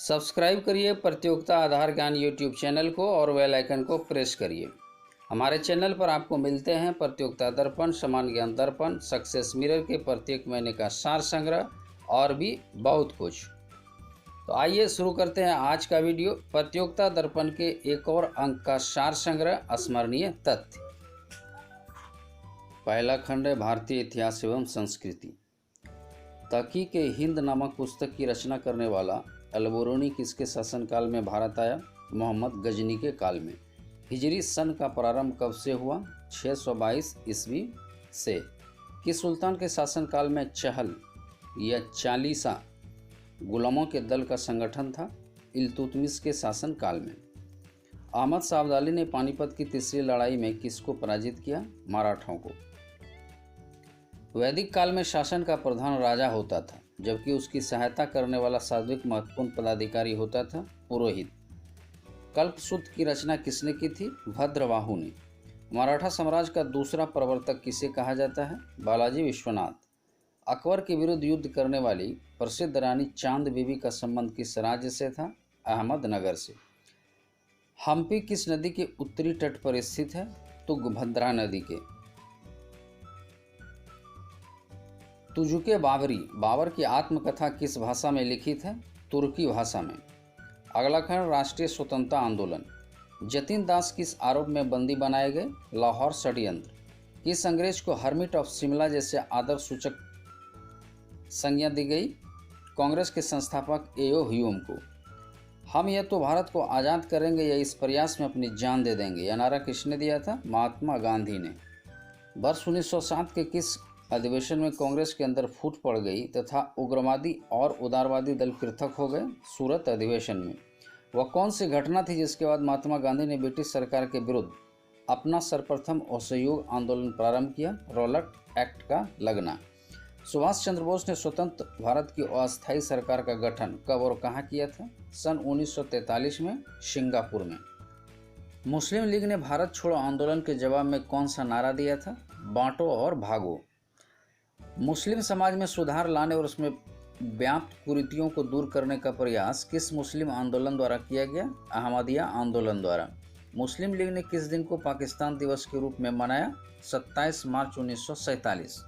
Subscribe करिए प्रतियोगिता आधार ज्ञान यूट्यूब चैनल को और बेल आइकन को प्रेस करिए। हमारे चैनल पर आपको मिलते हैं प्रतियोगिता दर्पण, समान ज्ञान दर्पण, सक्सेस मिरर के प्रत्येक महीने का सार संग्रह और भी बहुत कुछ। तो आइए शुरू करते हैं आज का वीडियो। प्रतियोगिता दर्पण के एक और अंक का सार संग्रह, स्मरणीय तथ्य। पहला खंड है भारतीय इतिहास एवं संस्कृति। तहकीक हिंद नामक पुस्तक की रचना करने वाला अल-बरूनी किसके शासनकाल में भारत आया? मोहम्मद गजनी के काल में। हिजरी सन का प्रारंभ कब से हुआ? 622 ईस्वी से। किस सुल्तान के शासनकाल में चहल या चालीसा गुलामों के दल का संगठन था? इल्तुतमिश के शासनकाल में। अहमद शाह अब्दाली ने पानीपत की तीसरी लड़ाई में किसको पराजित किया? मराठों को। वैदिक काल में शासन का प्रधान राजा होता था, जबकि उसकी सहायता करने वाला सर्वाधिक महत्वपूर्ण पदाधिकारी होता था पुरोहित। कल्पसूत्र की रचना किसने की थी? भद्रबाहु ने। मराठा साम्राज्य का दूसरा प्रवर्तक किसे कहा जाता है? बालाजी विश्वनाथ। अकबर के विरुद्ध युद्ध करने वाली प्रसिद्ध रानी चांद बीबी का संबंध किस राज्य से था? अहमदनगर से। हम्पी किस नदी के उत्तरी तट पर स्थित है? तुंगभद्रा नदी के। तुजुके बाबरी, बाबर की आत्मकथा किस भाषा में लिखित है? तुर्की भाषा में। अगला खंड राष्ट्रीय स्वतंत्रता आंदोलन। जतिन दास किस आरोप में बंदी बनाए गए? लाहौर षड्यंत्र। किस अंग्रेज को हर्मिट ऑफ शिमला जैसे आदर्श सूचक संज्ञा दी गई? कांग्रेस के संस्थापक एओ ह्यूम को। हम यह तो भारत को आज़ाद करेंगे या इस प्रयास में अपनी जान दे देंगे, यह नारा किसने दिया था? महात्मा गांधी ने। वर्ष 1907 के किस अधिवेशन में कांग्रेस के अंदर फूट पड़ गई तथा उग्रवादी और उदारवादी दल पृथक हो गए? सूरत अधिवेशन में। वह कौन सी घटना थी जिसके बाद महात्मा गांधी ने ब्रिटिश सरकार के विरुद्ध अपना सर्वप्रथम असहयोग आंदोलन प्रारंभ किया? रॉलेट एक्ट का लगना। सुभाष चंद्र बोस ने स्वतंत्र भारत की अस्थायी सरकार का गठन कब और कहाँ किया था? सन 1943 में सिंगापुर में। मुस्लिम लीग ने भारत छोड़ो आंदोलन के जवाब में कौन सा नारा दिया था? बांटो और भागो। मुस्लिम समाज में सुधार लाने और उसमें व्याप्त कुरीतियों को दूर करने का प्रयास किस मुस्लिम आंदोलन द्वारा किया गया? अहमदिया आंदोलन द्वारा। मुस्लिम लीग ने किस दिन को पाकिस्तान दिवस के रूप में मनाया? 27 मार्च 1947।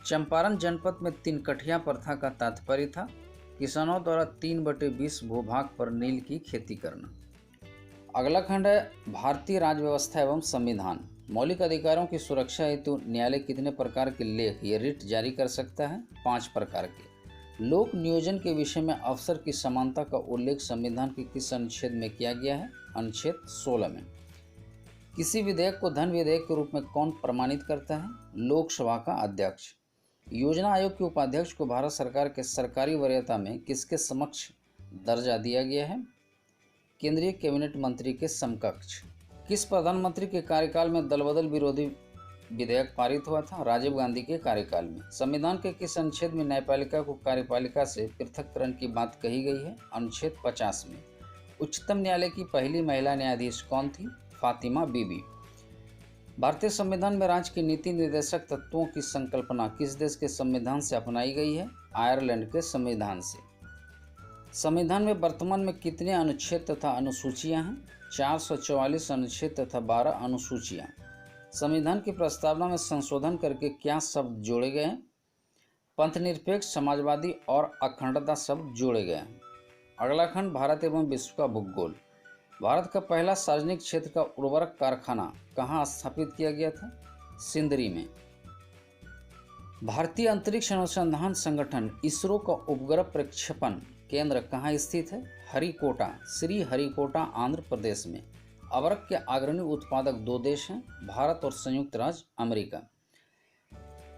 चंपारण जनपद में 3 कठिया प्रथा का तात्पर्य था किसानों द्वारा 3/20 भूभाग पर नील की खेती करना। अगला खंड है भारतीय राज्य व्यवस्था एवं संविधान। मौलिक अधिकारों की सुरक्षा हेतु न्यायालय कितने प्रकार के लेख या रिट जारी कर सकता है? 5 प्रकार के। लोक नियोजन के विषय में अवसर की समानता का उल्लेख संविधान के किस अनुच्छेद में किया गया है? अनुच्छेद 16 में। किसी विधेयक को धन विधेयक के रूप में कौन प्रमाणित करता है? लोकसभा का अध्यक्ष। योजना आयोग के उपाध्यक्ष को भारत सरकार के सरकारी वरीयता में किसके समक्ष दर्जा दिया गया है? केंद्रीय कैबिनेट मंत्री के समकक्ष। किस प्रधानमंत्री के कार्यकाल में दलबदल विरोधी विधेयक पारित हुआ था? राजीव गांधी के कार्यकाल में। संविधान के किस अनुच्छेद में न्यायपालिका को कार्यपालिका से पृथककरण की बात कही गई है? अनुच्छेद 50 में। उच्चतम न्यायालय की पहली महिला न्यायाधीश कौन थी? फातिमा बीबी। भारतीय संविधान में राज्य के नीति निर्देशक तत्वों की संकल्पना किस देश के संविधान से अपनाई गई है? आयरलैंड के संविधान से। संविधान में वर्तमान में कितने अनुच्छेद तथा अनुसूचियां हैं? 444 अनुच्छेद तथा 12 अनुसूचियां। संविधान की प्रस्तावना में संशोधन करके क्या शब्द जोड़े गए हैं? पंथनिरपेक्ष, समाजवादी और अखंडता शब्द जोड़े गए हैं। अगला खंड भारत एवं विश्व का भूगोल। भारत का पहला सार्वजनिक क्षेत्र का उर्वरक कारखाना कहाँ स्थापित किया गया था? सिंदरी में। भारतीय अंतरिक्ष अनुसंधान संगठन इसरो का उपग्रह प्रक्षेपण केंद्र कहाँ स्थित है? हरिकोटा, श्री हरिकोटा, आंध्र प्रदेश में। अबरक के अग्रणी उत्पादक 2 देश हैं, भारत और संयुक्त राज्य अमेरिका।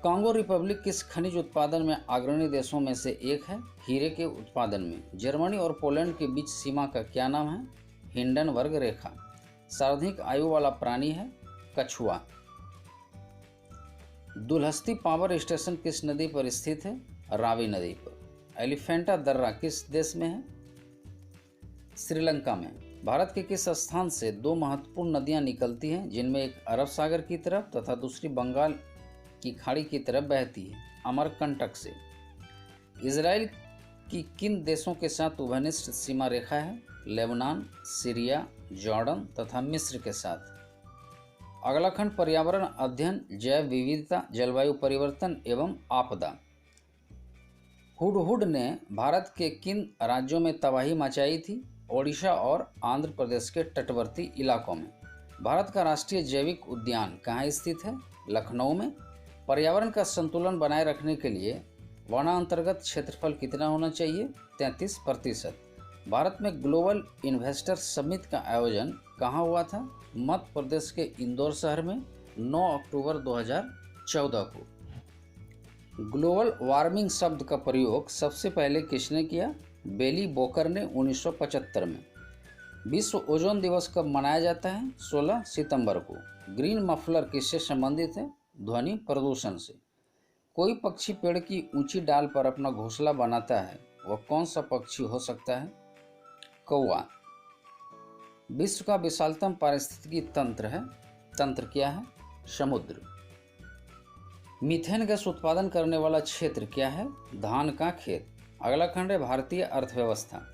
कांगो रिपब्लिक किस खनिज उत्पादन में अग्रणी देशों में से एक है? हीरे के उत्पादन में। जर्मनी और पोलैंड के बीच सीमा का क्या नाम है? हिंडनबर्ग रेखा। सर्वाधिक आयु वाला प्राणी है? कछुआ। दुलहस्ती पावर स्टेशन किस नदी पर स्थित है? रावी नदी पर। एलिफेंटा दर्रा किस देश में है? श्रीलंका में। भारत के किस स्थान से 2 महत्वपूर्ण नदियां निकलती हैं, जिनमें एक अरब सागर की तरफ तथा दूसरी बंगाल की खाड़ी की तरफ बहती है? अमरकंटक से। इजराइल की किन देशों के साथ उभयनिष्ठ सीमा रेखा है? लेबनान, सीरिया, जॉर्डन तथा मिस्र के साथ। अगला खंड पर्यावरण अध्ययन, जैव विविधता, जलवायु परिवर्तन एवं आपदा। हुडहुड ने भारत के किन राज्यों में तबाही मचाई थी? ओडिशा और आंध्र प्रदेश के तटवर्ती इलाकों में। भारत का राष्ट्रीय जैविक उद्यान कहाँ स्थित है? लखनऊ में। पर्यावरण का संतुलन बनाए रखने के लिए वनांतर्गत क्षेत्रफल कितना होना चाहिए? 33%। भारत में ग्लोबल इन्वेस्टर समिट का आयोजन कहाँ हुआ था? मध्य प्रदेश के इंदौर शहर में 9 अक्टूबर 2014 को। ग्लोबल वार्मिंग शब्द का प्रयोग सबसे पहले किसने किया? बेली बोकर ने 1975 में। विश्व ओजोन दिवस कब मनाया जाता है? 16 सितंबर को। ग्रीन मफलर किससे संबंधित है? ध्वनि प्रदूषण से। कोई पक्षी पेड़ की ऊंची डाल पर अपना घोंसला बनाता है, वह कौन सा पक्षी हो सकता है? कौवा। विश्व का विशालतम पारिस्थितिकी तंत्र क्या है? समुद्र। मीथेन गैस उत्पादन करने वाला क्षेत्र क्या है? धान का खेत। अगला खंड है भारतीय अर्थव्यवस्था।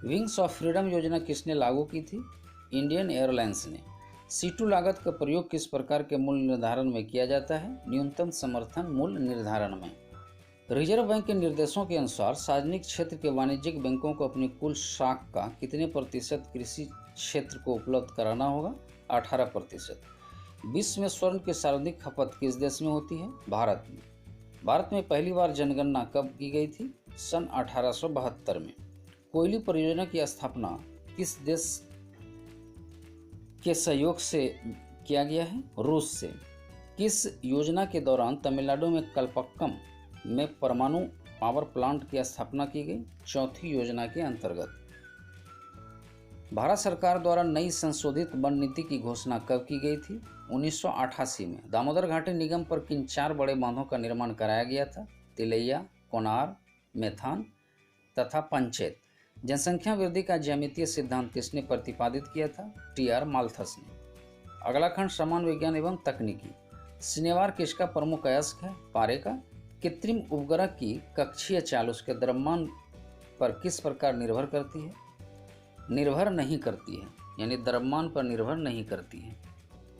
विंग्स ऑफ फ्रीडम योजना किसने लागू की थी? इंडियन एयरलाइंस ने। C2 लागत का प्रयोग किस प्रकार के मूल्य निर्धारण में किया जाता है? न्यूनतम समर्थन मूल्य निर्धारण में। रिजर्व बैंक के निर्देशों के अनुसार सार्वजनिक क्षेत्र के वाणिज्यिक बैंकों को अपनी कुल साख का कितने प्रतिशत कृषि क्षेत्र को उपलब्ध कराना होगा? 18%। विश्व में स्वर्ण की सर्वाधिक खपत किस देश में होती है? भारत में। भारत में पहली बार जनगणना कब की गई थी? सन 1872 में। कोयले परियोजना की स्थापना किस देश के सहयोग से किया गया है? रूस से। किस योजना के दौरान तमिलनाडु में कल्पक्कम में परमाणु पावर प्लांट की स्थापना की गई? चौथी योजना के अंतर्गत। भारत सरकार द्वारा नई संशोधित वन नीति की घोषणा कब की गई थी? 1988 में। दामोदर घाटी निगम पर किन 4 बड़े बांधों का निर्माण कराया गया था? तिलैया, कोनार, मेथान तथा पंचेत। जनसंख्या वृद्धि का ज्यामितीय सिद्धांत किसने प्रतिपादित किया था? TR माल्थस ने। अगला खंड समान विज्ञान एवं तकनीकी। सिनेवार किसका प्रमुख अयस्क है? पारे का। कृत्रिम उपग्रह की कक्षीय चाल उसके द्रव्यमान पर किस प्रकार निर्भर करती है? निर्भर नहीं करती है, यानी द्रव्यमान पर निर्भर नहीं करती है।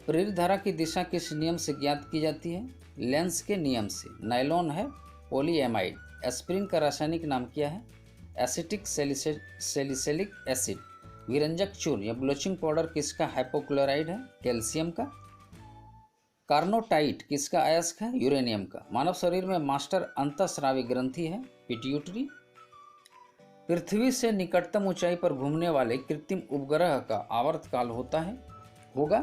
प्रेरित धारा की दिशा किस नियम से ज्ञात की जाती है? लेंस के नियम से। नायलॉन है पॉलीएमाइड। एस्पिरिन का रासायनिक नाम क्या है? Acetic salicylic acid. विरंजक चूर्ण या ब्लीचिंग पाउडर किसका हाइपोक्लोराइड है? कैल्शियम का। कार्नोटाइट किसका अयस्क है? यूरेनियम का। मानव शरीर में मास्टर अंतःस्रावी ग्रंथि है? पिट्यूटरी। पृथ्वी से निकटतम ऊंचाई पर घूमने वाले कृत्रिम उपग्रह का आवर्तकाल होगा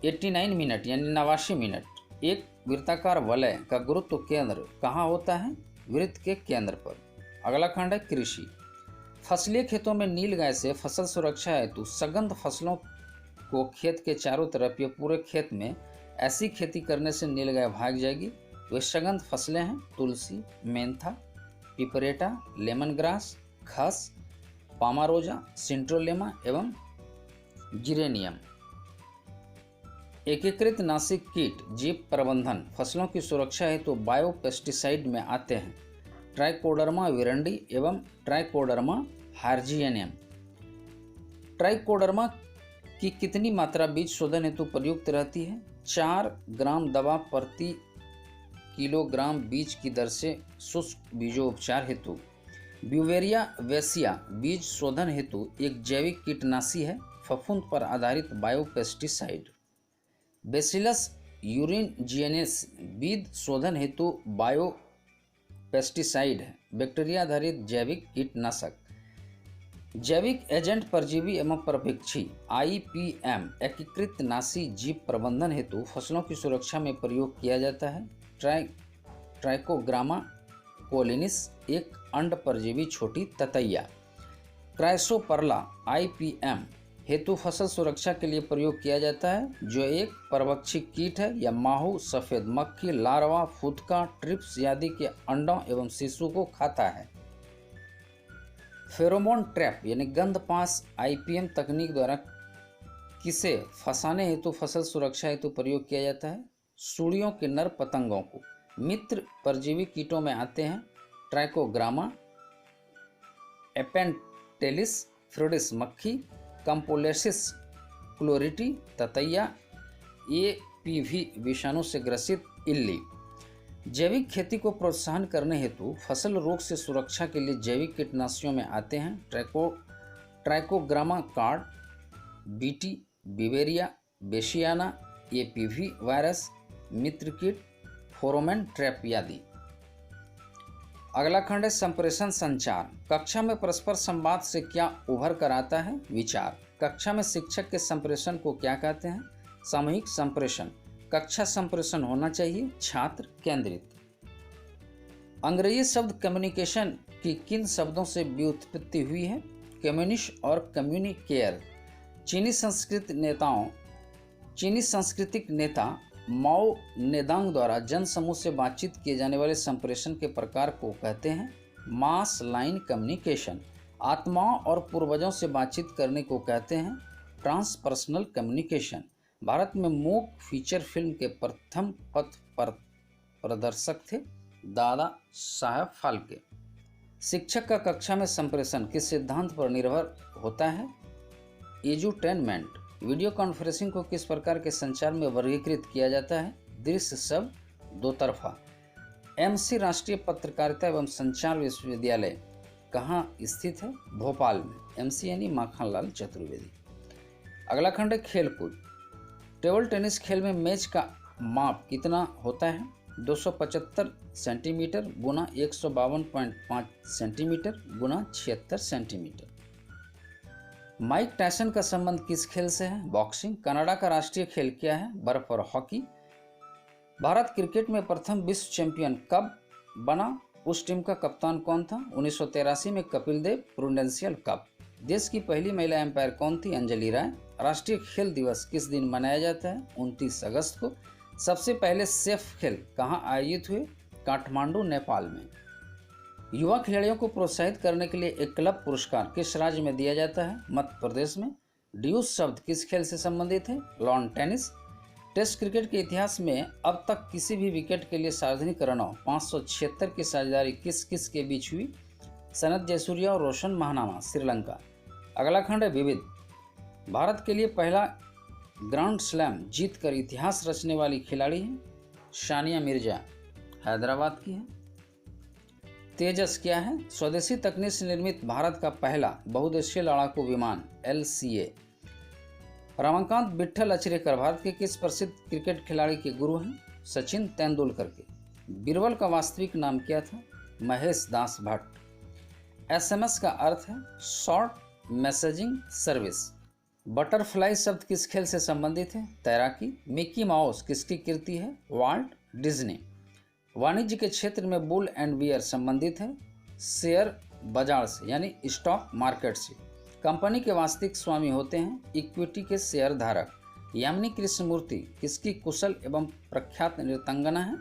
89 मिनट, यानी 89 मिनट। एक वृत्ताकार वलय का गुरुत्व केंद्र कहाँ होता है? वृत्त के केंद्र पर। अगला खंड है कृषि। फसलीय खेतों में नील गाय से फसल सुरक्षा हेतु सघन फसलों को खेत के चारों तरफ या पूरे खेत में ऐसी खेती करने से नील गाय भाग जाएगी। वे सघन फसलें हैं तुलसी, मेंथा, पिपरेटा, लेमन ग्रास, खस, पामारोजा, सिंट्रोलेमा एवं जिरेनियम। एकीकृत नासिक कीट जीव प्रबंधन फसलों की सुरक्षा हेतु बायो पेस्टिसाइड में आते हैं ट्राइकोडर्मा विरंडी एवं ट्राइकोडर्मा हार्जियनियम। ट्राइकोडर्मा की कितनी मात्रा बीज शोधन हेतु प्रयुक्त रहती है? 4 ग्राम दवा प्रति किलोग्राम बीज की दर से शुष्क बीजोपचार हेतु। ब्यूवेरिया वेसिया बीज शोधन हेतु एक जैविक कीटनाशी है, फफूंद पर आधारित बायोपेस्टिसाइड। बेसिलस यूरिनजियनेस बीज शोधन हेतु बायोपेस्टिसाइड है, बैक्टीरिया आधारित जैविक कीटनाशक। जैविक एजेंट परजीवी एवं परभक्षी IPM एकीकृत नाशी जीव प्रबंधन हेतु फसलों की सुरक्षा में प्रयोग किया जाता है। ट्राइकोग्रामा कोलिनिस एक अंड परजीवी छोटी ततैया। क्राइसोपर्ला IPM हेतु फसल सुरक्षा के लिए प्रयोग किया जाता है, जो एक परभक्षी कीट है या माहू, सफ़ेद मक्खी, लार्वा, फुदका, ट्रिप्स आदि के अंडों एवं शिशु को खाता है। फेरोमोन ट्रैप यानी गंधपास IPM तकनीक द्वारा किसे फंसाने हेतु फसल सुरक्षा हेतु प्रयोग किया जाता है? सूड़ियों के नर पतंगों को। मित्र परजीवी कीटों में आते हैं ट्राइकोग्रामा, एपेंटेलिस फ्रूडिस मक्खी, कंपोलेसिस क्लोरिटी ततैया, एपीवी विषाणु से ग्रसित इल्ली। जैविक खेती को प्रोत्साहन करने हेतु फसल रोग से सुरक्षा के लिए जैविक कीटनाशियों में आते हैं trichogramma card, BT, beauveria, bassiana, APV virus, मित्र कीट, फेरोमोन ट्रैप आदि। अगला खंड है संप्रेषण संचार। कक्षा में परस्पर संवाद से क्या उभर कर आता है? विचार। कक्षा में शिक्षक के संप्रेषण को क्या कहते हैं? सामूहिक संप्रेषण। कक्षा संप्रेषण होना चाहिए छात्र केंद्रित। अंग्रेजी शब्द कम्युनिकेशन की किन शब्दों से व्युत्पत्ति हुई है? कम्युनिश और कम्युनिकेयर। चीनी सांस्कृतिक नेता माओ नेदांग द्वारा जनसमूह से बातचीत किए जाने वाले संप्रेषण के प्रकार को कहते हैं मास लाइन कम्युनिकेशन। आत्माओं और पूर्वजों से बातचीत करने को कहते हैं ट्रांसपर्सनल कम्युनिकेशन। भारत में मूक फीचर फिल्म के प्रथम पथ पर प्रदर्शक थे दादा साहब फाल्के। शिक्षक का कक्षा में संप्रेषण किस सिद्धांत पर निर्भर होता है? एजुटेनमेंट। वीडियो कॉन्फ्रेंसिंग को किस प्रकार के संचार में वर्गीकृत किया जाता है? दृश्य शब्द दो तरफा। एमसी राष्ट्रीय पत्रकारिता एवं संचार विश्वविद्यालय कहाँ स्थित है? भोपाल में। एमसी यानी माखनलाल चतुर्वेदी। अगला खंड है खेलकूद। टेबल टेनिस खेल में मैच का माप कितना होता है? 275 सेंटीमीटर गुना 152.5 सेंटीमीटर गुना 76 सेंटीमीटर। माइक टायसन का संबंध किस खेल से है? बॉक्सिंग। कनाडा का राष्ट्रीय खेल क्या है? बर्फ और हॉकी। भारत क्रिकेट में प्रथम विश्व चैंपियन कब बना? उस टीम का कप्तान कौन था? 1983 में कपिल देव प्रूडेंशियल कप। देश की पहली महिला एम्पायर कौन थी? अंजलि राय। राष्ट्रीय खेल दिवस किस दिन मनाया जाता है? 29 अगस्त को। सबसे पहले सेफ खेल कहाँ आयोजित हुए? काठमांडू, नेपाल में। युवा खिलाड़ियों को प्रोत्साहित करने के लिए एक क्लब पुरस्कार किस राज्य में दिया जाता है? मध्य प्रदेश में। ड्यूस शब्द किस खेल से संबंधित है? Lawn tennis. टेस्ट क्रिकेट के इतिहास में अब तक किसी भी विकेट के लिए सार्वजनिक रनआउट 576 की साझेदारी किस किस के बीच हुई? सनत जयसूर्या और रोशन महानामा, श्रीलंका। अगला खंड है विविध। भारत के लिए पहला ग्रैंड स्लैम जीत कर इतिहास रचने वाली खिलाड़ी है सानिया मिर्जा, हैदराबाद की है। तेजस क्या है? स्वदेशी तकनीक से निर्मित भारत का पहला बहुउद्देशीय लड़ाकू विमान LCA। रमाकांत विट्ठल अचरेकर भारत के किस प्रसिद्ध क्रिकेट खिलाड़ी के गुरु हैं? सचिन तेंदुलकर के। बीरबल का वास्तविक नाम क्या था? महेश दास भट्ट। SMS का अर्थ है शॉर्ट मैसेजिंग सर्विस। बटरफ्लाई शब्द किस खेल से संबंधित है? तैराकी। मिकी माउस किसकी कृति है? Walt Disney. वाणिज्य के क्षेत्र में बुल एंड बियर संबंधित है शेयर बाजार से यानी स्टॉक मार्केट से। कंपनी के वास्तविक स्वामी होते हैं इक्विटी के शेयर धारक। यामिनी कृष्णमूर्ति किसकी कुशल एवं प्रख्यात नृत्यांगना है?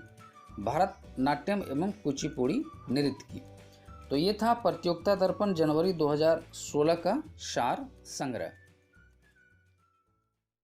भारतनाट्यम एवं कुचिपुड़ी नृत्य की। तो ये था प्रतियोगिता दर्पण जनवरी 2016 का सार संग्रह।